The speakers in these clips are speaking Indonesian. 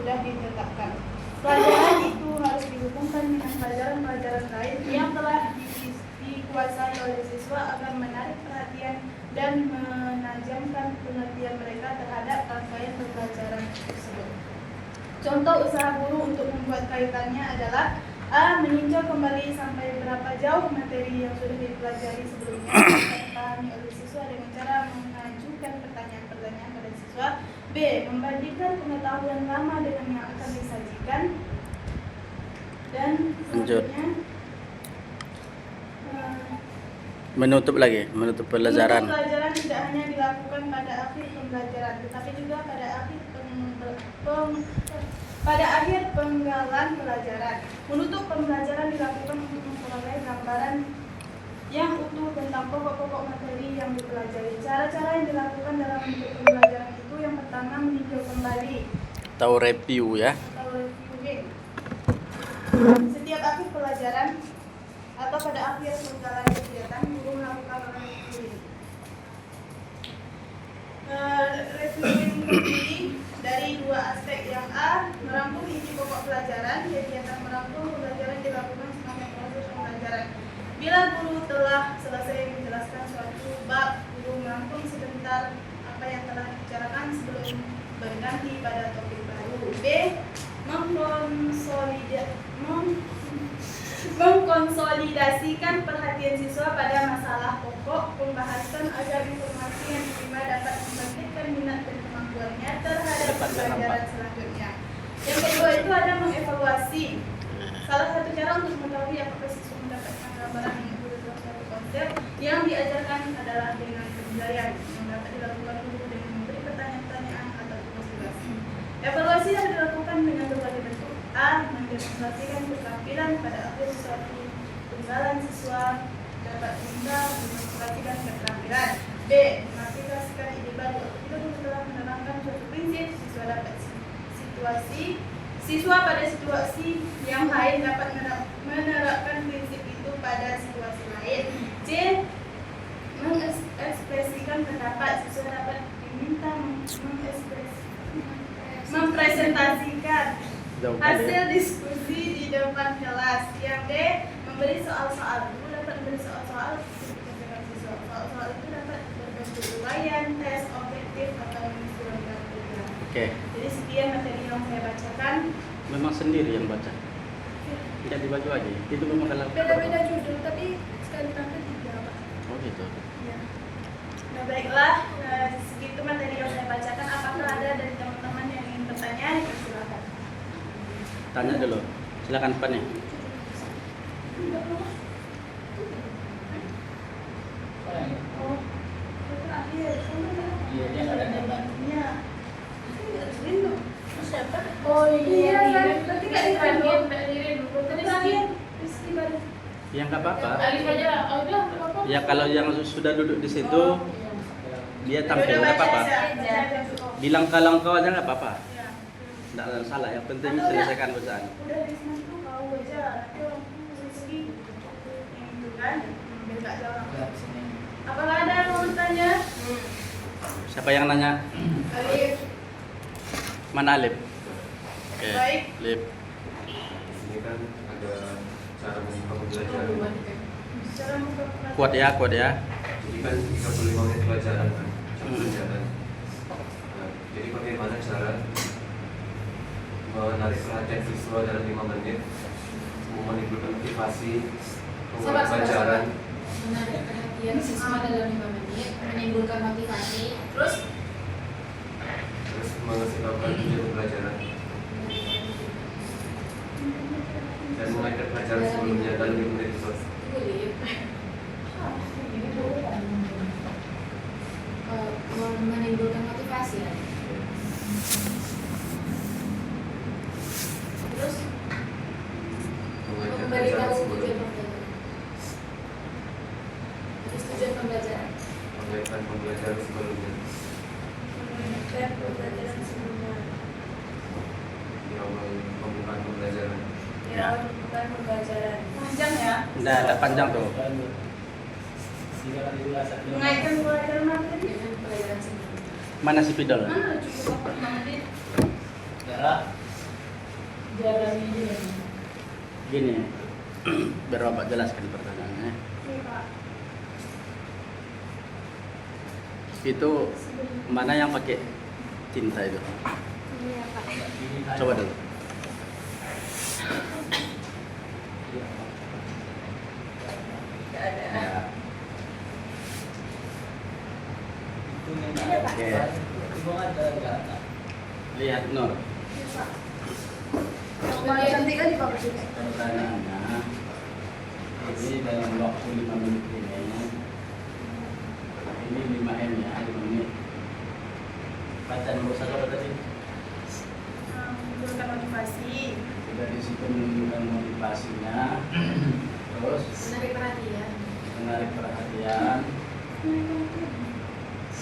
sudah ditetapkan. Pelajaran itu harus dihubungkan dengan pelajaran-pelajaran lain yang telah dikuasai oleh siswa agar menarik perhatian dan menajamkan pengertian mereka terhadap rangkaian pembelajaran tersebut. Contoh usaha guru untuk membuat kaitannya adalah A. Meninjau kembali sampai berapa jauh materi yang sudah dipelajari sebelumnya dapat dipahami oleh siswa dengan cara mengajukan pertanyaan-pertanyaan pada siswa. B. Membandingkan pengetahuan lama dengan yang akan disajikan. Dan selanjutnya menutup pelajaran. Menutup pelajaran tidak hanya dilakukan pada akhir pembelajaran, tetapi juga pada akhir penggalan pelajaran. Menutup pembelajaran dilakukan untuk memperoleh gambaran yang utuh tentang pokok-pokok materi yang dipelajari. Cara-cara yang dilakukan dalam menutup pembelajaran itu yang pertama meninjau kembali Atau review ya. atau reviewing. Setiap akhir pelajaran atau pada akhir penggalan kegiatan, guru melakukan reviewing. Reviewing terdiri dari dua aspek. Yang A, merangkum isi pokok pelajaran. Kegiatan merangkum pembelajaran dilakukan sepanjang proses pembelajaran. Bila guru telah selesai menjelaskan suatu bab, guru merangkum sebentar apa yang telah dibicarakan sebelum berganti pada topik baru. B, mengkonsolidasikan perhatian siswa pada masalah pokok pembahasan agar informasi yang diterima dapat membangkitkan minat dan kemampuannya terhadap pelajaran selanjutnya. Yang kedua itu ada mengevaluasi. Salah satu cara untuk mengetahui apakah siswa mendapatkan gambaran yang utuh dalam suatu konsep yang diajarkan adalah dengan penilaian yang dapat dilakukan guru dengan memberi pertanyaan-pertanyaan atau tugas-tugas. Evaluasi dapat dilakukan dengan berbagai bentuk. A. Mendemonstrasikan keterampilan pada akhir suatu penggalan siswa dapat diminta mendemonstrasikan keterampilan. B. Mengaplikasikan ide baru. Apabila guru telah menerangkan suatu prinsip, siswa pada situasi yang lain dapat menerapkan prinsip itu pada situasi lain. C. Mengekspresikan pendapat. Siswa dapat diminta mempresentasikan hasil diskusi di depan kelas. Yang D. Memberi soal-soal. Guru dapat memberi soal-soal kepada siswa. Soal-soal itu dapat berbentuk uraian, tes, objektif, atau mengisi program kerja. Oke. Jadi sekian materi yang saya bacakan. Memang sendiri yang baca. Tidak dibagi aja. Itu memang kalau Beda-beda judul, tapi sekali tampil tiga, Pak. Oh gitu. Ya. Nah baiklah, segitu materi yang saya bacakan. Apakah ada dari teman-teman yang ingin bertanya? Silakan. Tanya dulu. Silakan Pak nih. Oh, terakhir. Iya, dia nggak ada Iya. Siapa? Oh iya, Berarti nggak dipanggil. Ya nggak apa-apa. Alif aja lah. Oh udah, nggak apa-apa. Ya kalau yang sudah duduk di situ dia tampil nggak apa-apa. Bilang kalau kau aja nggak apa-apa. Nggak ada salah. Yang penting selesaikan bacaan. Udah di sana tuh kau aja. Nanti orang segi yang itu kan. Biar nggak jauh. Apakah ada yang mau bertanya? Siapa yang nanya? Alif. Mana Alif? Oke. Baik. Alif. Ini kan ada cara membuka pembelajaran. Cara membuka pelajaran. Kuat ya, kuat ya. Jadi kan 35 menit pelajaran kan, jam pelajaran. Nah, jadi bagaimana cara menarik perhatian siswa dalam 5 menit, menimbulkan motivasi, membuat pelajaran. Menarik perhatian siswa dalam 5 menit, menimbulkan motivasi, terus Mengasih tahukan tujuan pelajaran dan mengajar pelajaran sebelumnya dalam 5 menit itu. menimbulkan motivasi ya. Terus Mengajar memberitahu pelajaran tujuan sebelumnya. pembelajaran. Terus tujuan pembelajaran. Mengajarkan pembelajaran sebelumnya. Dan pembelajaran sebelumnya. Di awal pembukaan pembelajaran. Ya, bukan pembelajaran. Panjang ya? Nggak panjang tuh. Mengaitkan pelajaran materi. Dengan pelajaran sebelumnya. Mana si Pidol? Mana cukup 5 menit? Darah. Diagrami aja ya. Gini, biar Bapak jelaskan pertanyaannya. Iya, Pak. Itu mana yang pakai cinta itu? Iya, Pak. Coba dulu. Ya. Oke. Lihat Nur. Iya, Pak. Yang paling cantik kan di Pak Presiden. Pertanyaannya, ini dalam waktu 5 menit ini 5M ya, 5 menit. Baca nomor 1 apa tadi? Menimbulkan motivasi. Dari situ menunjukkan motivasinya, terus Menarik perhatian. menarik perhatian,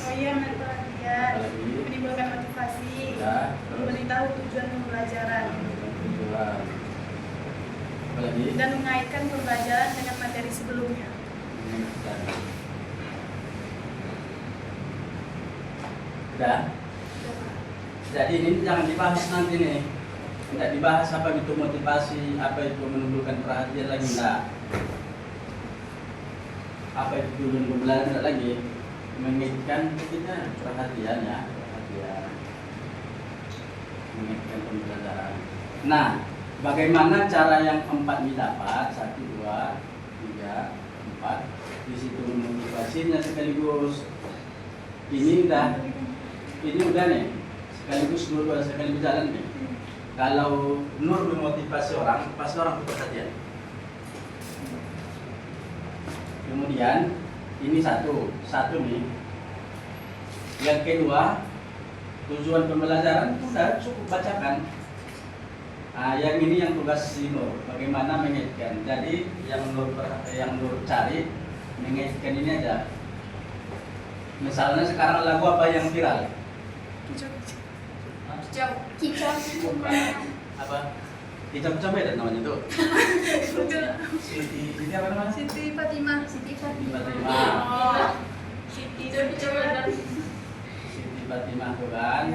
Oh iya, menarik perhatian. apalagi Menimbulkan motivasi. ya, terus Memberitahu tujuan pembelajaran. tujuan, apalagi Dan mengaitkan pembelajaran dengan materi sebelumnya. mengingatkan. Udah. Jadi ini jangan dibahas nanti nih. Tidak dibahas apa itu motivasi, apa itu menumbuhkan perhatian lagi enggak. Apa itu tujuan pembelajaran enggak lagi. Mengingatkan kita perhatian ya, perhatian. Mengingatkan pembelajaran. Nah, bagaimana cara yang 4 didapat? 1, 2, 3, 4. Di situ motivasinya sekaligus. Ini udah nih. Sekaligus dua sekali berjalan nih. Kalau Nur memotivasi orang, pasti orang perhatian. Kemudian ini satu nih. Yang kedua, tujuan pembelajaran sudah cukup bacakan. Yang ini yang tugas si Nur, bagaimana mengaitkan. Jadi yang Nur cari mengaitkan ini aja. Misalnya sekarang lagu apa yang viral? Kicau. Apa? Kicap-kicap beda namanya itu. Siti apa namanya? Siti Fatimah. Siti Fatimah. Oh. Siti Fatimah. Siti Fatimah tuh kan.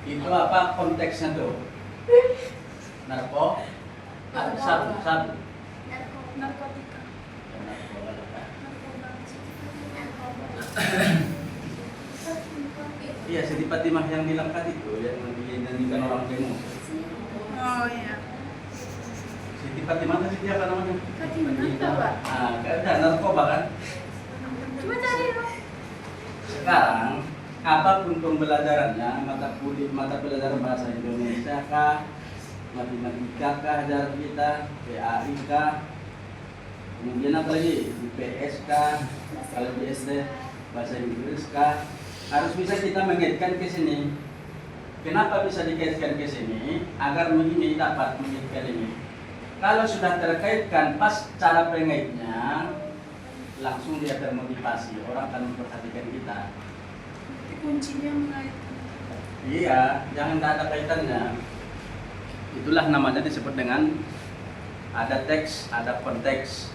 Itu apa konteksnya tuh? Narko? Sabu. Narkotika. Iya, Siti Fatimah yang bilang tadi itu yang dinyanyikan orang demo. Oh iya. Siti Fatimah itu Siti apa namanya? Narkoba. Ada narkoba kan? Coba cari dong. Sekarang apapun pembelajarannya, mata pelajaran bahasa Indonesia kah, matematika kah, ajaran kita, PAI kah, kemudian apa lagi, IPS kah, kalau di SD bahasa Inggris kah, harus bisa kita mengaitkan ke sini. Kenapa bisa dikaitkan ke sini? Agar begini dapat mengaitkan ini. Kalau sudah terkaitkan pas cara pengaitnya, langsung dia termotivasi, orang akan memperhatikan kita. Kuncinya mengaitkan. Iya, jangan tak ada kaitannya. Itulah namanya disebut dengan ada teks, ada konteks.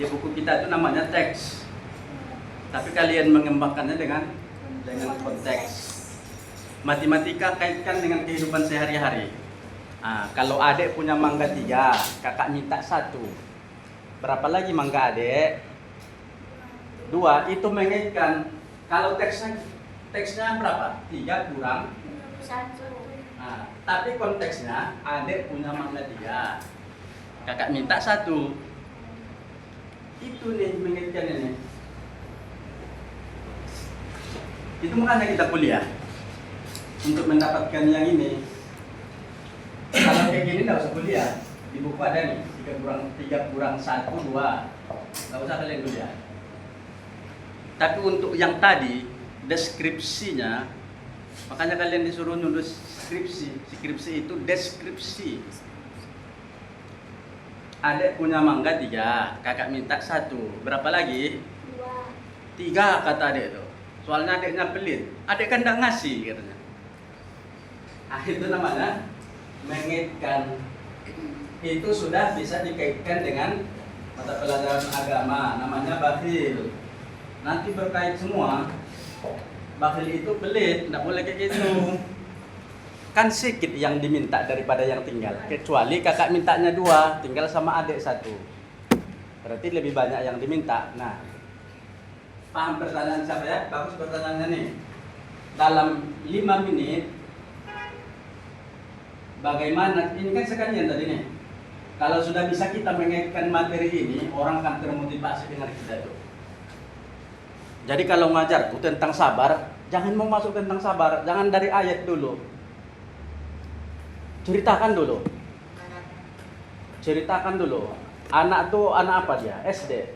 Di buku kita itu namanya teks. Tapi kalian mengembangkannya dengan konteks. Matematika kaitkan dengan kehidupan sehari-hari. Kalau adik punya mangga 3, kakak minta 1. Berapa lagi mangga adik? 2. Itu mengaitkan. Kalau teksnya berapa? 3 kurang 1. Tapi konteksnya adik punya mangga 3, kakak minta 1. Itu nih mengaitkan ini. Itu makanya kita kuliah untuk mendapatkan yang ini. Kalau kayak gini nggak usah kuliah. Di buku ada nih 3 kurang 1, 2. Nggak usah kalian kuliah. Tapi untuk yang tadi deskripsinya, makanya kalian disuruh nulis skripsi. Skripsi itu deskripsi. Adik punya mangga 3, kakak minta 1. Berapa lagi? 3 kata adik itu. Soalnya adiknya pelit. Adik kan nggak ngasih katanya. Itu namanya mengaitkan. Itu sudah bisa dikaitkan dengan mata pelajaran agama, namanya bakhil. Nanti berkait semua. Bakhil itu pelit, nggak boleh kayak gitu. kan sedikit yang diminta daripada yang tinggal. Kecuali kakak mintanya 2, tinggal sama adik 1. Berarti lebih banyak yang diminta. Nah, paham pertanyaan siapa ya? Bagus pertanyaannya nih. Dalam 5 menit, bagaimana, ini kan sekalian tadi nih. Kalau sudah bisa kita mengaitkan materi ini, orang akan termotivasi dengan kita itu. Jadi kalau ngajarku tentang sabar, jangan mau masuk tentang sabar, jangan dari ayat dulu. Ceritakan dulu. Ceritakan dulu. Anak tuh anak apa dia? SD.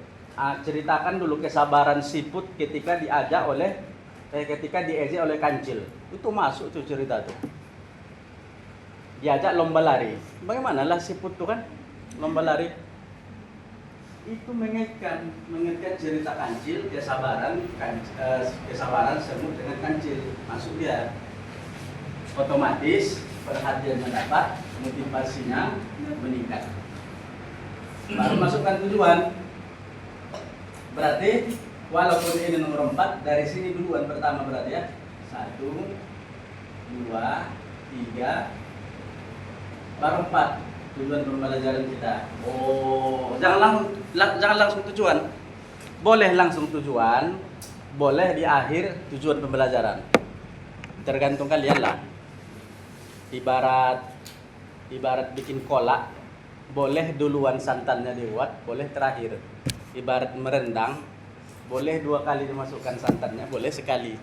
Ceritakan dulu kesabaran siput ketika diajak oleh ketika diejek oleh kancil. Itu masuk tuh cerita tuh. Diajak lomba lari. Bagaimana lah siput tuh kan lomba lari. Itu mengaitkan cerita kancil, kesabaran semut dengan kancil. Masuk dia. Otomatis perhatian mendapat, motivasinya meningkat. Baru masukkan tujuan. Berarti walaupun ini nomor 4, dari sini duluan pertama berarti ya. 1, 2, 3, baru 4 tujuan pembelajaran kita. Oh, jangan langsung tujuan. Boleh langsung tujuan, boleh di akhir tujuan pembelajaran. Tergantung kalian lah. Ibarat bikin kolak, boleh duluan santannya dibuat, boleh terakhir. Ibarat merendang, boleh 2 kali dimasukkan santannya, boleh sekali.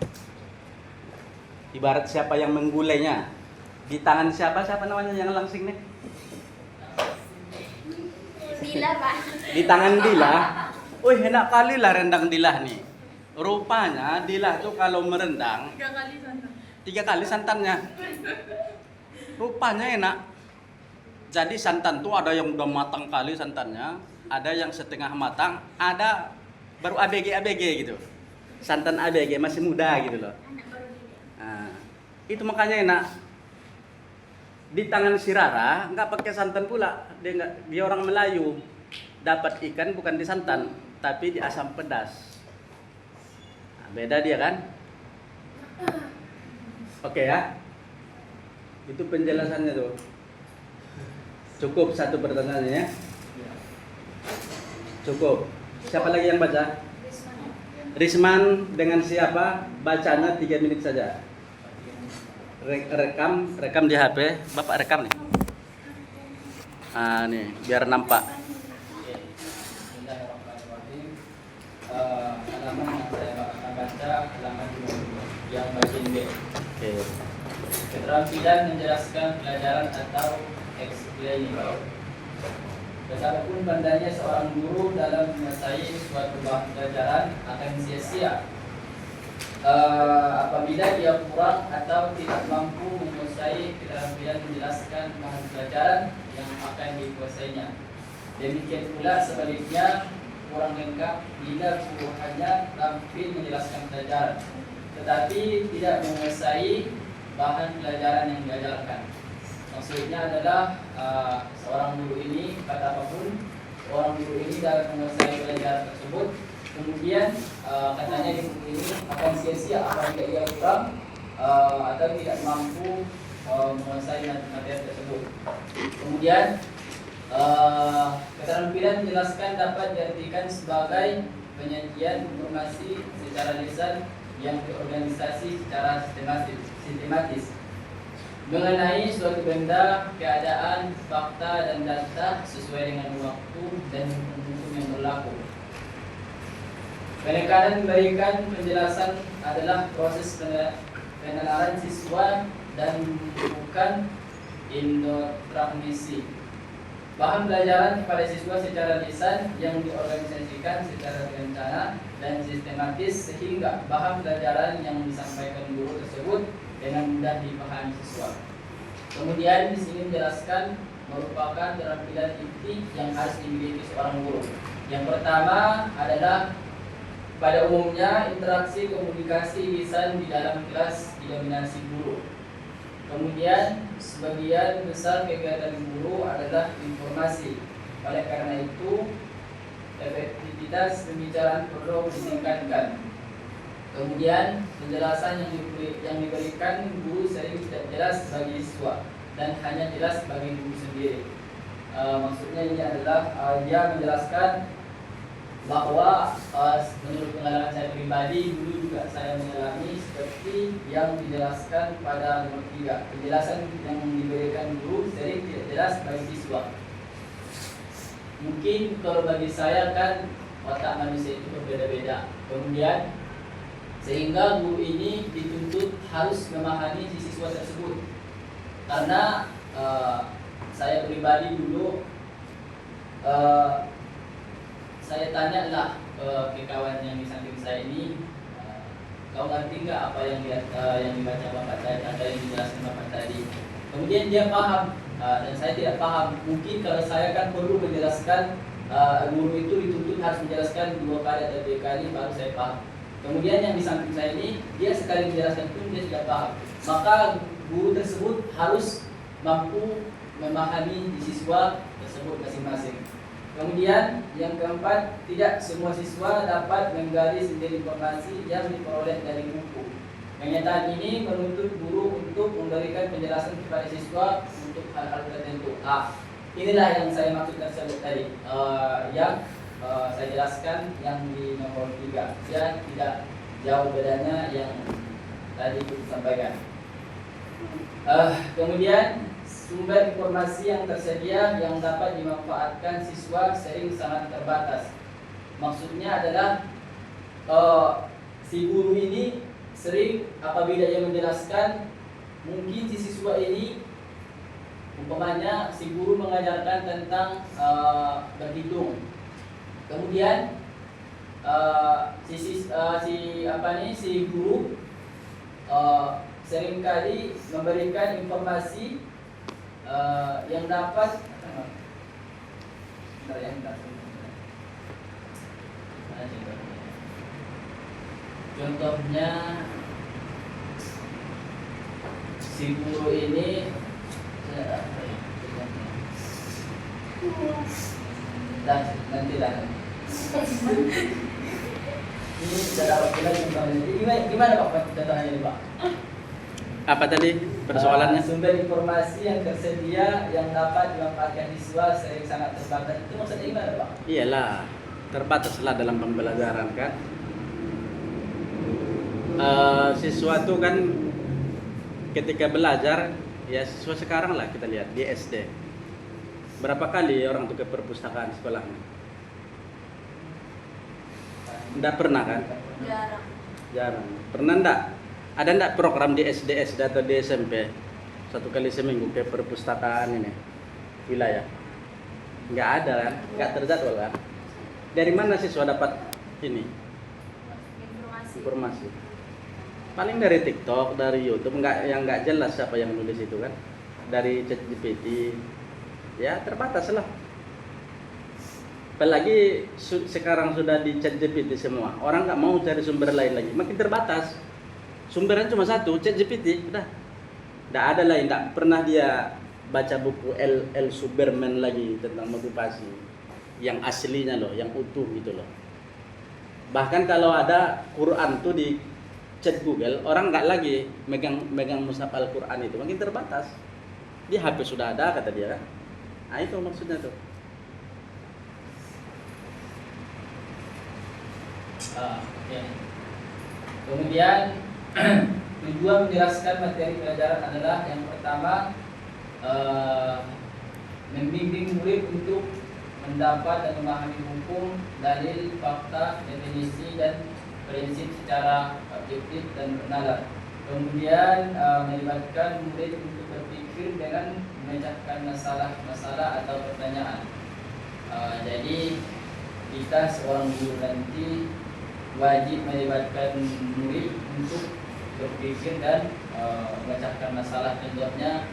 Ibarat siapa yang menggulainya, di tangan siapa namanya yang langsing nih? Dila, Pak. Di tangan Dila. Wih, enak kali lah rendang Dila nih. Rupanya Dila tuh kalau merendang 3 kali santan. 3 kali santannya. Rupanya enak. Jadi santan tuh ada yang udah matang kali santannya, ada yang setengah matang, ada baru ABG gitu. Santan ABG masih muda gitu loh. Nah, itu makanya enak. Di tangan si Rara nggak pakai santan pula. Dia orang Melayu. Dapat ikan bukan di santan, tapi di asam pedas. Nah, beda dia kan? Oke ya. Itu penjelasannya tuh. Cukup 1 pertanyaannya ya. Cukup. Siapa lagi yang baca? Risman dengan siapa? Bacanya 3 menit saja. Rekam di HP. Bapak rekam nih. Nih, biar nampak. Bismillahirrahmanirrahim. Halaman yang saya akan baca halaman 20 yang bagian B. Oke. Keterampilan menjelaskan pelajaran atau explaining. Betapapun pandainya seorang guru dalam menguasai suatu pelajaran akan sia-sia apabila dia kurang atau tidak mampu menguasai keterampilan menjelaskan bahan pelajaran yang akan dikuasainya. Demikian pula sebaliknya, kurang lengkap bila guru hanya tampil menjelaskan pelajaran tetapi tidak menguasai bahan pelajaran yang diajarkan. Maksudnya adalah seorang guru ini, kata apapun, seorang guru ini dalam menguasai pelajaran tersebut, kemudian katanya di buku ini akan sia-sia apabila ia kurang atau tidak mampu menguasai materi tersebut. Kemudian keterampilan menjelaskan dapat diartikan sebagai penyajian informasi secara lisan yang terorganisasi secara sistematis mengenai suatu benda, keadaan, fakta dan data sesuai dengan waktu dan hukum yang berlaku. Penekanan memberikan penjelasan adalah proses penalaran siswa dan bukan indoktrinasi. Bahan pelajaran kepada siswa secara lisan yang diorganisasikan secara terencana dan sistematis sehingga bahan pelajaran yang disampaikan guru tersebut dengan mudah dipahami siswa. Kemudian di sini menjelaskan merupakan keterampilan inti yang harus dimiliki seorang guru. Yang pertama adalah pada umumnya interaksi komunikasi lisan di dalam kelas didominasi guru. Kemudian sebagian besar kegiatan guru adalah informasi. Oleh karena itu efektivitas pembicaraan perlu ditingkatkan. Kemudian penjelasan yang diberikan guru sering tidak jelas bagi siswa dan hanya jelas bagi guru sendiri. Maksudnya ini adalah dia menjelaskan bahwa menurut pengalaman saya pribadi, dulu juga saya mengalami seperti yang dijelaskan pada nomor 3. Penjelasan yang diberikan guru sering tidak jelas bagi siswa. Mungkin kalau bagi saya kan otak manusia itu berbeda-beda. Kemudian sehingga guru ini dituntut harus memahami si siswa tersebut. Karena saya pribadi dulu saya tanya lah ke kawan yang di samping saya ini, kau ngerti nggak apa yang dibaca bapak tadi, apa yang dijelaskan bapak tadi? Kemudian dia paham dan saya tidak paham. Mungkin kalau saya kan perlu menjelaskan, guru itu dituntut harus menjelaskan 2 kali atau 3 kali baru saya paham. Kemudian yang di samping saya ini, dia sekali menjelaskan pun dia sudah paham. Maka guru tersebut harus mampu memahami di siswa tersebut masing-masing. Kemudian yang keempat, tidak semua siswa dapat menggali sendiri informasi yang diperoleh dari buku. Kenyataan ini menuntut guru untuk memberikan penjelasan kepada siswa untuk hal-hal tertentu. Inilah yang saya maksudkan tadi, yang saya jelaskan yang di nomor 3. Ya, tidak jauh bedanya yang tadi kita sampaikan. Kemudian sumber informasi yang tersedia yang dapat dimanfaatkan siswa sering sangat terbatas. Maksudnya adalah si guru ini sering apabila dia menjelaskan, mungkin si siswa ini umpamanya si guru mengajarkan tentang berhitung. Kemudian si guru seringkali memberikan informasi yang dapat contohnya si guru ini nanti ini sudah dapat contohnya. Gimana Pak contohnya ini Pak? Apa tadi persoalannya? Sumber informasi yang tersedia yang dapat dimanfaatkan siswa sering sangat terbatas. Itu maksudnya gimana Pak? Iyalah, terbataslah dalam pembelajaran kan. Siswa itu kan ketika belajar, ya siswa sekarang lah kita lihat di SD. Berapa kali orang tuh ke perpustakaan sekolahnya? Enggak pernah kan? Jarang. Pernah enggak? Ada enggak program di SD atau di SMP 1 kali seminggu ke perpustakaan ini wilayah? Enggak ada kan? Enggak terjadwal kan? Dari mana siswa dapat ini? Informasi. Paling dari TikTok, dari YouTube, yang enggak jelas siapa yang nulis itu kan? Dari ChatGPT. Ya, terbatas lah. Apalagi sekarang sudah di ChatGPT semua. Orang enggak mau cari sumber lain lagi, makin terbatas. Sumbernya cuma satu, ChatGPT, udah. Nggak ada lain, nggak pernah dia baca buku L. Superman lagi tentang motivasi. Yang aslinya loh, yang utuh gitu loh. Bahkan kalau ada Quran tuh di chat Google, orang nggak lagi megang mushaf Al-Quran itu, makin terbatas. Di HP sudah ada kata dia kan. Nah itu maksudnya tuh. Okay. Kemudian tujuan menjelaskan materi pelajaran adalah yang pertama membimbing murid untuk mendapat dan memahami hukum, dalil, fakta, definisi dan prinsip secara objektif dan bernalar. Kemudian melibatkan murid untuk berpikir dengan memecahkan masalah atau pertanyaan. Jadi kita seorang guru nanti wajib melibatkan murid untuk berpikir dan memecahkan masalah. Contohnya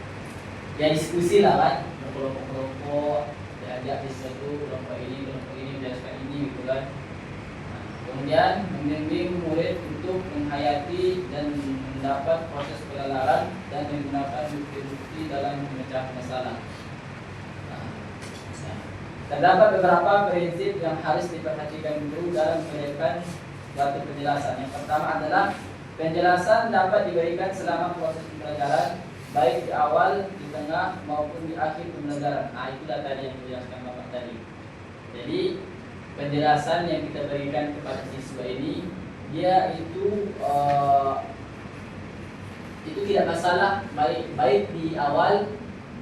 ya diskusi lah kan, berkelompok-kelompok, diajak sesuatu, kelompok ini menjelaskan ini gitu kan. Kemudian membimbing murid untuk menghayati dan mendapat proses penalaran dan menggunakan bukti-bukti dalam memecah masalah. Terdapat beberapa prinsip yang harus diperhatikan dulu dalam menyampaikan suatu penjelasan. Yang pertama adalah Penjelasan dapat diberikan selama proses pembelajaran, baik di awal, di tengah, maupun di akhir pembelajaran. Nah, itulah tadi yang dijelaskan Bapak tadi. Jadi, penjelasan yang kita berikan kepada siswa ini, dia itu tidak masalah, baik di awal,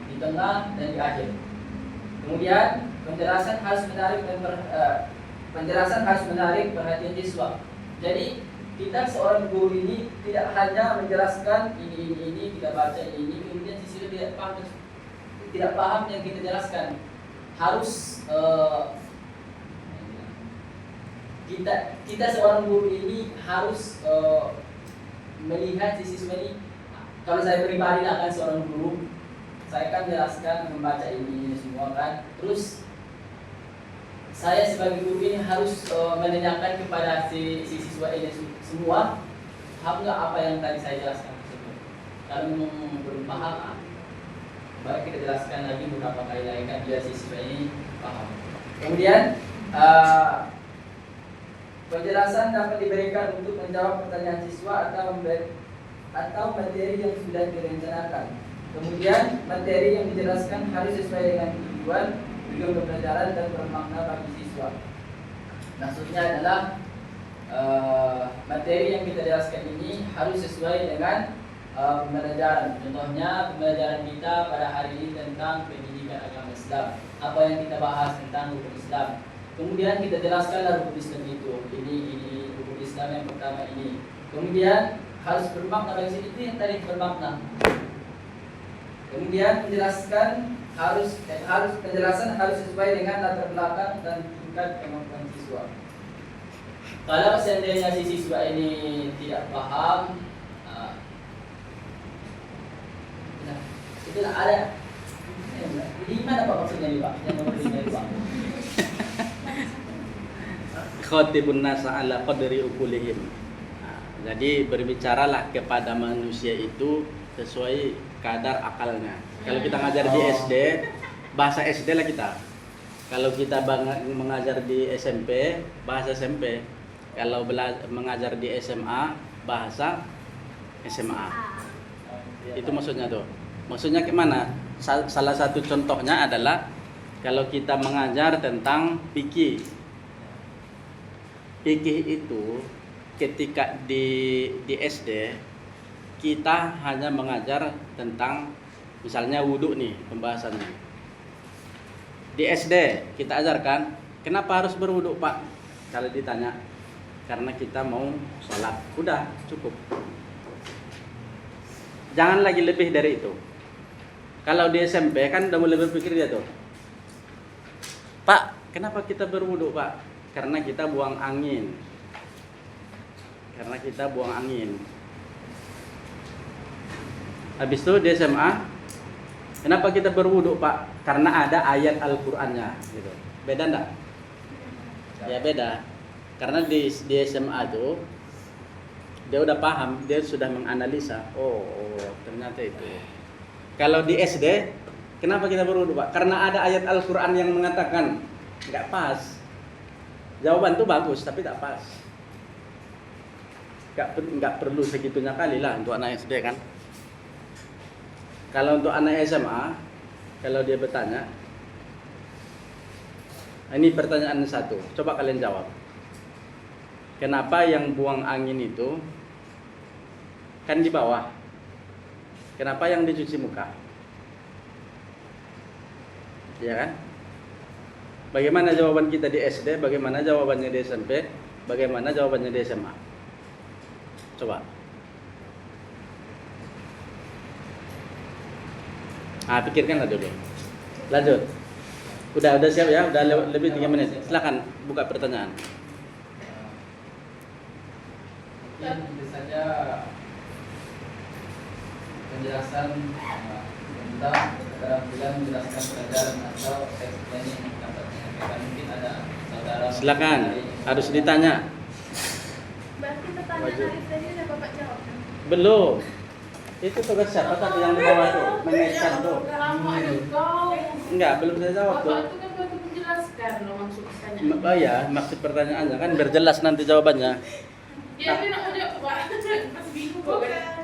di tengah, dan di akhir. Kemudian, penjelasan harus menarik perhatian siswa. Jadi, kita seorang guru ini tidak hanya menjelaskan ini kita baca ini, kemudian siswa tidak paham yang kita jelaskan. Harus kita seorang guru ini harus melihat si siswa ini. Kalau saya pribadi akan seorang guru, saya kan menjelaskan membaca ini semua kan. Terus saya sebagai guru ini harus menanyakan kepada si siswa ini semua, paham nggak apa yang tadi saya jelaskan tersebut? Kalau belum paham, baik kita jelaskan lagi beberapa kali lagi kan biar si siswa ini paham. Kemudian penjelasan dapat diberikan untuk menjawab pertanyaan siswa atau materi yang sudah direncanakan. Kemudian materi yang dijelaskan harus sesuai dengan tujuan pembelajaran dan bermakna bagi siswa. Maksudnya adalah materi yang kita jelaskan ini harus sesuai dengan pembelajaran. Contohnya pembelajaran kita pada hari ini tentang pendidikan agama Islam. Apa yang kita bahas tentang rukun Islam. Kemudian kita jelaskanlah rukun Islam itu. Ini rukun Islam yang pertama ini. Kemudian harus bermakna bagi sini, itu yang tadi bermakna. Kemudian penjelasan harus sesuai dengan latar belakang dan tingkat kemampuan siswa. Kalau seandainya si siswa ini tidak paham, itulah ada. Di mana Pak maksudnya ini Pak? Yang nomor 5 itu Pak. Khatibun nasa ala qadri ukulihim. Jadi berbicaralah kepada manusia itu sesuai kadar akalnya. Kalau kita ngajar di SD, bahasa SD lah kita. Kalau kita mengajar di SMP, bahasa SMP. Kalau mengajar di SMA, bahasa SMA. Itu maksudnya tuh. Maksudnya gimana? Salah satu contohnya adalah kalau kita mengajar tentang fikih. Fikih itu ketika di SD kita hanya mengajar tentang misalnya wudhu nih pembahasannya. Di SD kita ajarkan kenapa harus berwudhu Pak? Kalau ditanya karena kita mau sholat, udah cukup. Jangan lagi lebih dari itu. Kalau di SMP kan udah mulai berpikir dia tuh, Pak, kenapa kita berwudhu Pak? Karena kita buang angin. Habis itu di SMA, kenapa kita berwudhu Pak? Karena ada ayat Al-Qur'annya gitu. Beda enggak? Ya beda. Karena di SMA itu dia udah paham, dia sudah menganalisa. Oh, ternyata itu. Kalau di SD, kenapa kita berwudhu Pak? Karena ada ayat Al-Qur'an yang mengatakan enggak pas. Jawaban itu bagus tapi tak pas. Enggak perlu segitunya kali lah untuk anak SD kan. Kalau untuk anak SMA, kalau dia bertanya, ini pertanyaan satu, coba kalian jawab. Kenapa yang buang angin itu kan di bawah? Kenapa yang dicuci muka? Ya kan? Bagaimana jawaban kita di SD, bagaimana jawabannya di SMP, bagaimana jawabannya di SMA? Coba. Pikirkanlah dulu. Lanjut. Udah siap ya? Udah lebih 3 menit. Silakan buka pertanyaan. Tentu saja penjelasan tentang keterampilan menjelaskan pelajaran atau teks planning yang dapat menyampaikan, mungkin ada saudara. Silakan. Harus ditanya. Berarti pertanyaan Arif tadi udah Bapak jawab kan? Belum. Itu tugas siapa tadi yang di bawah itu? Mengesan tuh. Lama kau. Enggak, belum saya jawab tuh. Bapak itu kan baru menjelaskan loh maksud pertanyaan. Ya, maksud pertanyaannya kan biar jelas nanti jawabannya. Ya, dia nak jawab Pak. Pas Bukan.